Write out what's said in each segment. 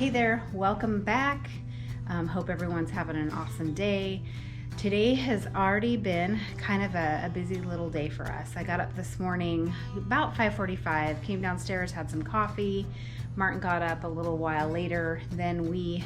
Hey there, welcome back. Hope everyone's having an awesome day. Today has already been kind of a busy little day for us. I got up this morning about 5:45, came downstairs, had some coffee. Martin got up a little while later. Then we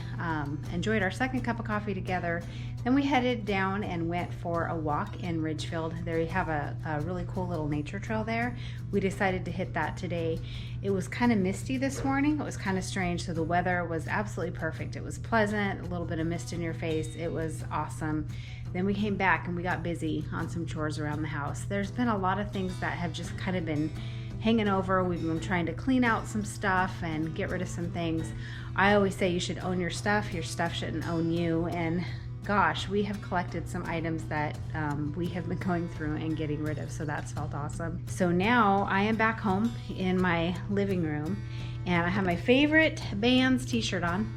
enjoyed our second cup of coffee together. Then we headed down and went for a walk in Ridgefield. There you have a really cool little nature trail there. We decided to hit that today. It was kind of misty this morning. It was kind of strange, so the weather was absolutely perfect. It was pleasant, a little bit of mist in your face. It was awesome. Then we came back and we got busy on some chores around the house. There's been a lot of things that have just kind of been hanging over. We've been trying to clean out some stuff and get rid of some things. I always say you should own your stuff shouldn't own you. And gosh, we have collected some items that we have been going through and getting rid of, so that's felt awesome. So now I am back home in my living room and I have my favorite band's t-shirt on,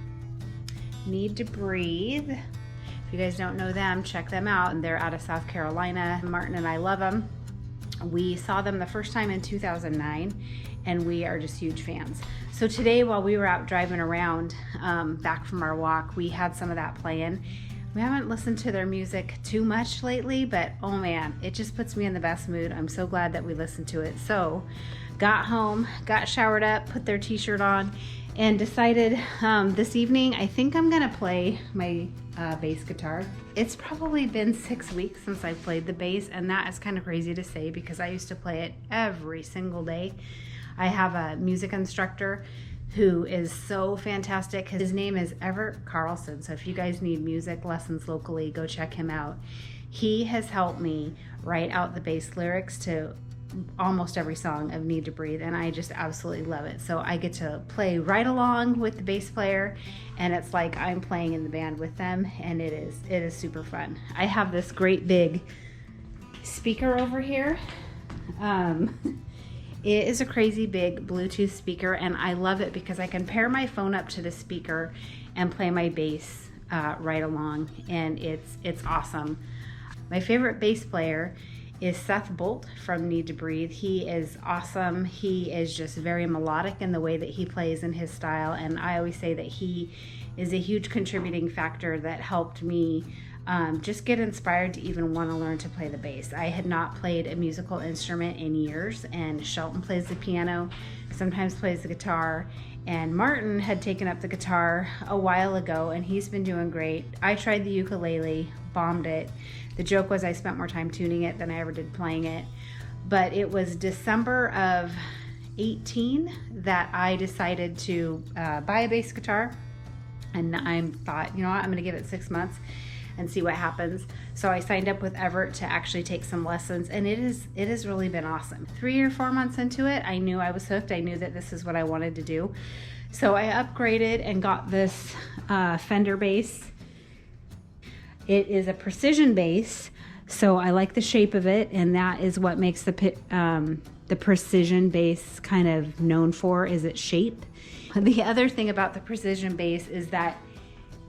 Need to Breathe. If you guys don't know them, check them out, and they're out of South Carolina. Martin and I love them. We saw them the first time in 2009 and we are just huge fans. So today while we were out driving around back from our walk, we had some of that playing. We haven't listened to their music too much lately, but oh man, it just puts me in the best mood. I'm so glad that we listened to it. So got home, got showered up, put their t-shirt on, and decided this evening I think I'm gonna play my bass guitar. It's probably been 6 weeks since I played the bass, and that is kind of crazy to say because I used to play it every single day. I have a music instructor who is so fantastic. His name is Everett Carlson, so if you guys need music lessons locally, go check him out. He has helped me write out the bass lyrics to almost every song of Need to Breathe, and I just absolutely love it. So I get to play right along with the bass player, and it's like I'm playing in the band with them, and it is super fun. I have this great big speaker over here. It is a crazy big Bluetooth speaker, and I love it because I can pair my phone up to the speaker and play my bass right along, and it's awesome. My favorite bass player is Seth Bolt from Need to Breathe. He is awesome. He is just very melodic in the way that he plays in his style, and I always say that he is a huge contributing factor that helped me just get inspired to even want to learn to play the bass. I had not played a musical instrument in years, and Shelton plays the piano, sometimes plays the guitar, and Martin had taken up the guitar a while ago and he's been doing great. I tried the ukulele, bombed it. The joke was I spent more time tuning it than I ever did playing it. But it was December of 18 that I decided to buy a bass guitar, and I thought, you know what, I'm gonna give it 6 months and see what happens. So I signed up with Everett to actually take some lessons, and it has really been awesome. 3 or 4 months into it, I knew I was hooked. I knew that this is what I wanted to do. So I upgraded and got this Fender bass. It is a precision bass, so I like the shape of it, and that is what makes the precision bass kind of known for, is its shape. The other thing about the precision bass is that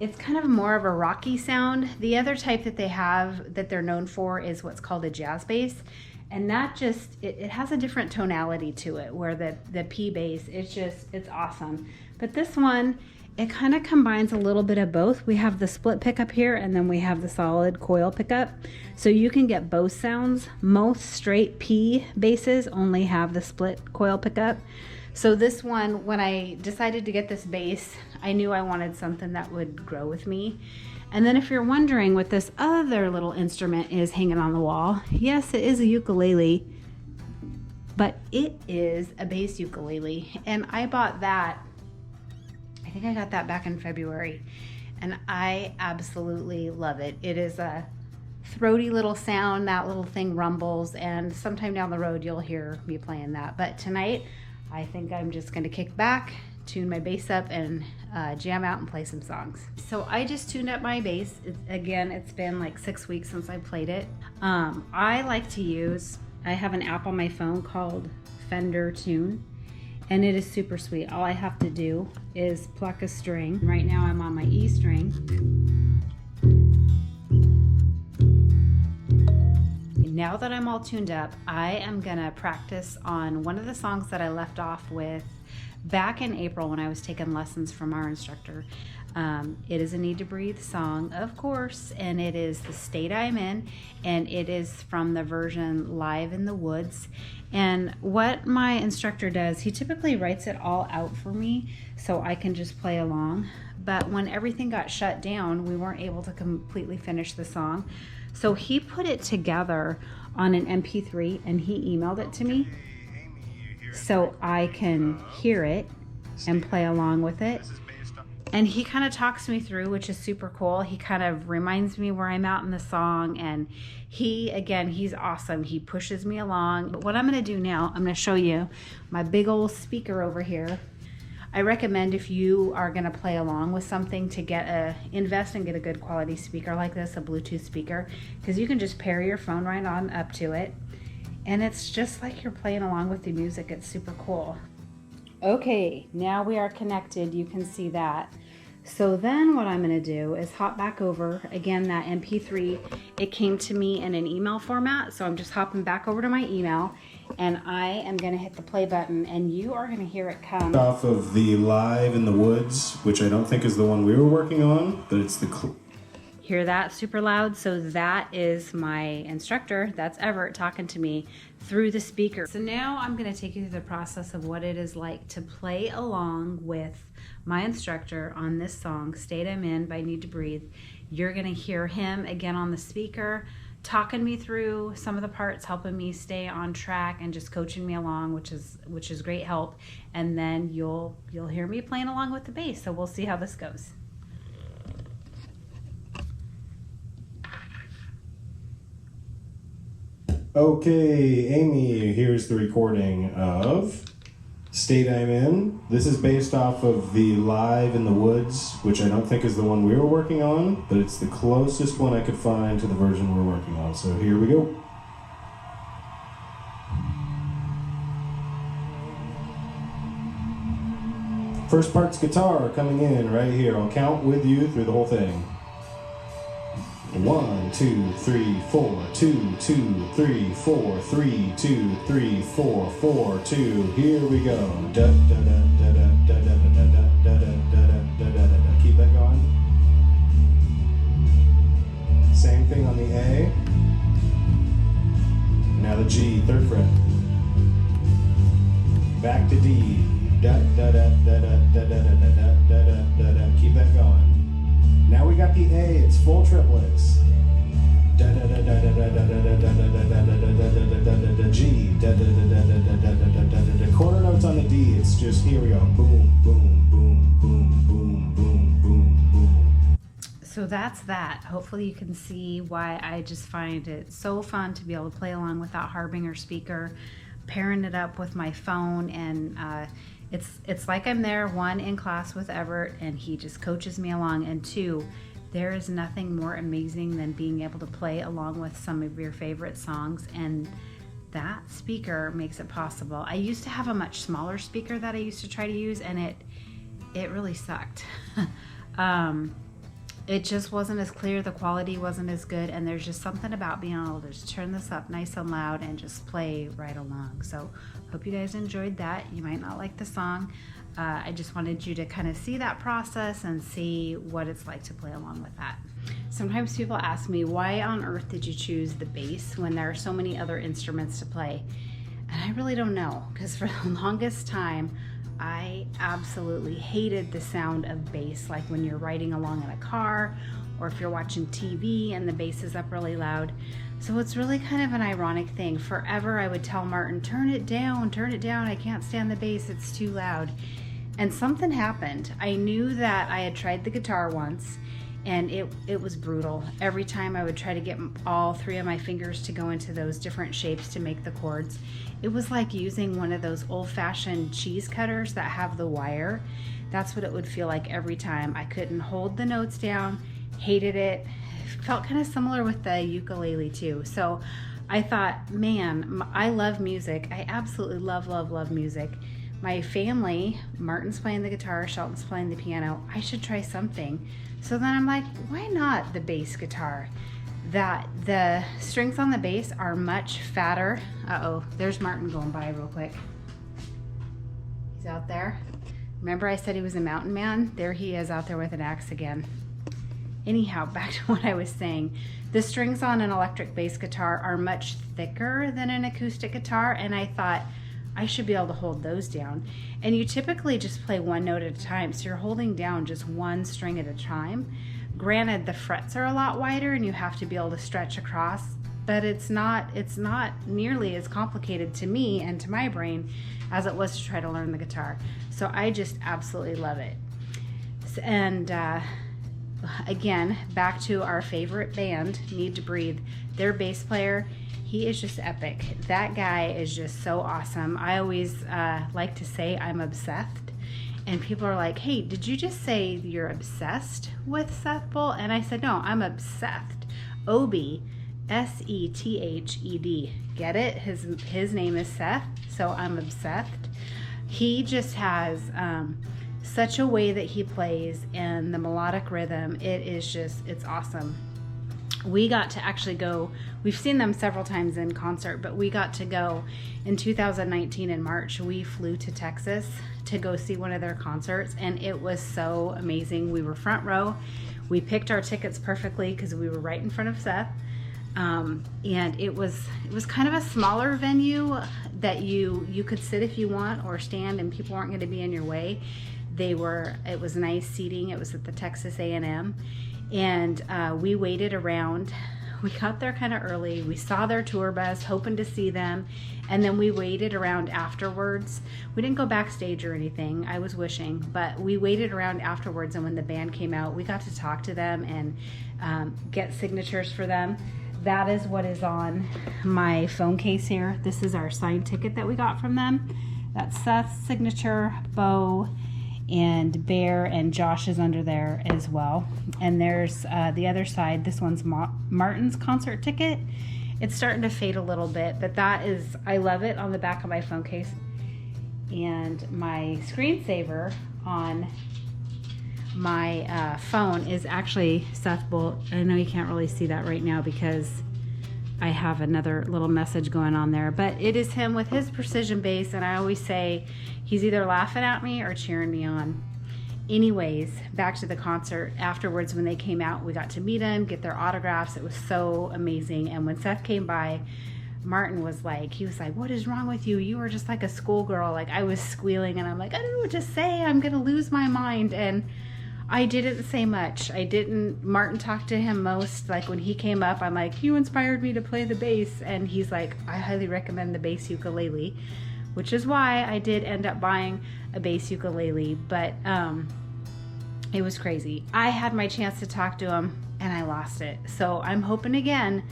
it's kind of more of a rocky sound. The other type that they have that they're known for is what's called a jazz bass. And that just, it has a different tonality to it, where the P bass, it's awesome. But this one, it kind of combines a little bit of both. We have the split pickup here, and then we have the solid coil pickup. So you can get both sounds. Most straight P basses only have the split coil pickup. So this one, when I decided to get this bass, I knew I wanted something that would grow with me. And then if you're wondering what this other little instrument is hanging on the wall, yes, it is a ukulele, but it is a bass ukulele. And I bought that, I think I got that back in February, and I absolutely love it. It is a throaty little sound. That little thing rumbles, and sometime down the road you'll hear me playing that. But tonight, I think I'm just gonna kick back, tune my bass up, and jam out and play some songs. So I just tuned up my bass. It's been like 6 weeks since I played it. I like to use, I have an app on my phone called Fender Tune, and it is super sweet. All I have to do is pluck a string. Right now I'm on my E string. Now that I'm all tuned up, I am gonna practice on one of the songs that I left off with back in April when I was taking lessons from our instructor. It is a Need to Breathe song, of course, and it is The State I'm In, and it is from the version Live in the Woods. And what my instructor does, he typically writes it all out for me so I can just play along. But when everything got shut down, we weren't able to completely finish the song. So he put it together on an MP3 and he emailed it to me so I can hear it and play along with it. And he kind of talks me through, which is super cool. He kind of reminds me where I'm at in the song. And he's awesome. He pushes me along. But what I'm going to do now, I'm going to show you my big old speaker over here. I recommend if you are going to play along with something to invest and get a good quality speaker like this, a Bluetooth speaker, because you can just pair your phone right on up to it. And it's just like you're playing along with the music. It's super cool. Okay, now we are connected. You can see that. So then what I'm going to do is hop back over. Again, that MP3, it came to me in an email format. So I'm just hopping back over to my email and I am going to hit the play button and you are going to hear it come. Off of the Live in the Woods, which I don't think is the one we were working on, but it's the... Hear that super loud? So that is my instructor, that's Everett, talking to me through the speaker. So now I'm going to take you through the process of what it is like to play along with my instructor on this song, State I'm In by Need to Breathe. You're going to hear him again on the speaker, talking me through some of the parts, helping me stay on track and just coaching me along, which is great help. And then you'll hear me playing along with the bass. So we'll see how this goes. Okay, Amy, here's the recording of State I'm In. This is based off of the Live in the Woods, which I don't think is the one we were working on, but it's the closest one I could find to the version we're working on. So here we go. First part's guitar coming in right here. I'll count with you through the whole thing. 1, 2, 3, 4, 2, 2, 3, 4, 3, 2, 3, 4, 4, 2. Here we go. Da da da da da da da da da da da da da. Keep that going. Same thing on the A. Now the G, 3rd fret. Back to D. Da da da da da da da da da da da da. Keep that going. Now we got the A, it's full triplets. Da da da da da da da da da da da da da da G, da da da da da da da da da da. Quarter notes on the D, it's just here we go. Boom, boom, boom, boom, boom, boom, boom, boom. So that's that. Hopefully you can see why I just find it so fun to be able to play along with that Harbinger speaker, pairing it up with my phone, and it's like I'm there, 1, in class with Everett, and he just coaches me along, and 2, there is nothing more amazing than being able to play along with some of your favorite songs, and that speaker makes it possible. I used to have a much smaller speaker that I used to try to use, and it really sucked. It just wasn't as clear, the quality wasn't as good, and there's just something about being able to just turn this up nice and loud and just play right along. So hope you guys enjoyed that. You might not like the song. I just wanted you to kind of see that process and see what it's like to play along with that. Sometimes people ask me, why on earth did you choose the bass when there are so many other instruments to play? And I really don't know, because for the longest time, I absolutely hated the sound of bass, like when you're riding along in a car or if you're watching TV and the bass is up really loud. So it's really kind of an ironic thing. Forever I would tell Martin, turn it down, I can't stand the bass, it's too loud. And something happened. I knew that I had tried the guitar once and it was brutal. Every time I would try to get all 3 of my fingers to go into those different shapes to make the chords, it was like using one of those old-fashioned cheese cutters that have the wire. That's what it would feel like every time. I couldn't hold the notes down, hated it. Felt kind of similar with the ukulele too. So I thought, man, I love music. I absolutely love music. My family, Martin's playing the guitar, Shelton's playing the piano. I should try something. So then I'm like, why not the bass guitar? That the strings on the bass are much fatter. Uh-oh, there's Martin going by real quick. He's out there. Remember I said he was a mountain man? There he is out there with an axe again. Anyhow, back to what I was saying. The strings on an electric bass guitar are much thicker than an acoustic guitar, and I thought I should be able to hold those down. And you typically just play one note at a time, so you're holding down just one string at a time. Granted, the frets are a lot wider and you have to be able to stretch across, but it's not nearly as complicated to me and to my brain as it was to try to learn the guitar. So I just absolutely love it. And again, back to our favorite band, Need to Breathe. Their bass player, he is just epic. That guy is just so awesome. I always like to say I'm obsessed. And people are like, hey, did you just say you're obsessed with Seth Bull? And I said, no, I'm obsessed. Obie, S-E-T-H-E-D. Get it? His name is Seth, so I'm obsessed. He just has such a way that he plays and the melodic rhythm. It's awesome. We got to actually go, we've seen them several times in concert, but we got to go in 2019 in March. We flew to Texas to go see one of their concerts, and it was so amazing. We were front row. We picked our tickets perfectly because we were right in front of Seth. And it was kind of a smaller venue that you could sit if you want or stand, and people weren't going to be in your way. It was nice seating. It was at the Texas A&M. And we waited around. We got there kind of early. We saw their tour bus, hoping to see them. And then we waited around afterwards. We didn't go backstage or anything. I was wishing. But we waited around afterwards. And when the band came out, we got to talk to them and get signatures for them. That is what is on my phone case here. This is our signed ticket that we got from them. That's Seth's signature, Bo, and Bear, and Josh is under there as well. And there's the other side. This one's Martin's concert ticket. It's starting to fade a little bit, but I love it on the back of my phone case. And my screensaver on my phone is actually Seth Bull. I know you can't really see that right now because I have another little message going on there, but it is him with his precision bass, and I always say he's either laughing at me or cheering me on. Anyways, back to the concert. Afterwards, when they came out, we got to meet him, get their autographs. It was so amazing. And when Seth came by, Martin was like, what is wrong with you? You were just like a schoolgirl. Like, I was squealing, and I'm like, I don't know what to say. I'm going to lose my mind. And I didn't say much. Martin talked to him most. Like, when he came up, I'm like, you inspired me to play the bass. And he's like, I highly recommend the bass ukulele, which is why I did end up buying a bass ukulele. But it was crazy. I had my chance to talk to him, and I lost it. So I'm hoping again,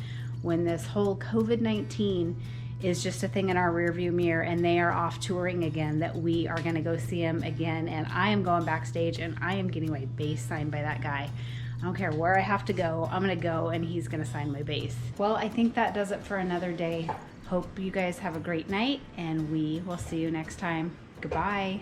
when this whole COVID-19 is just a thing in our rearview mirror and they are off touring again, that we are going to go see him again. And I am going backstage, and I am getting my bass signed by that guy. I don't care where I have to go. I'm going to go, and he's going to sign my bass. Well, I think that does it for another day. Hope you guys have a great night, and we will see you next time. Goodbye.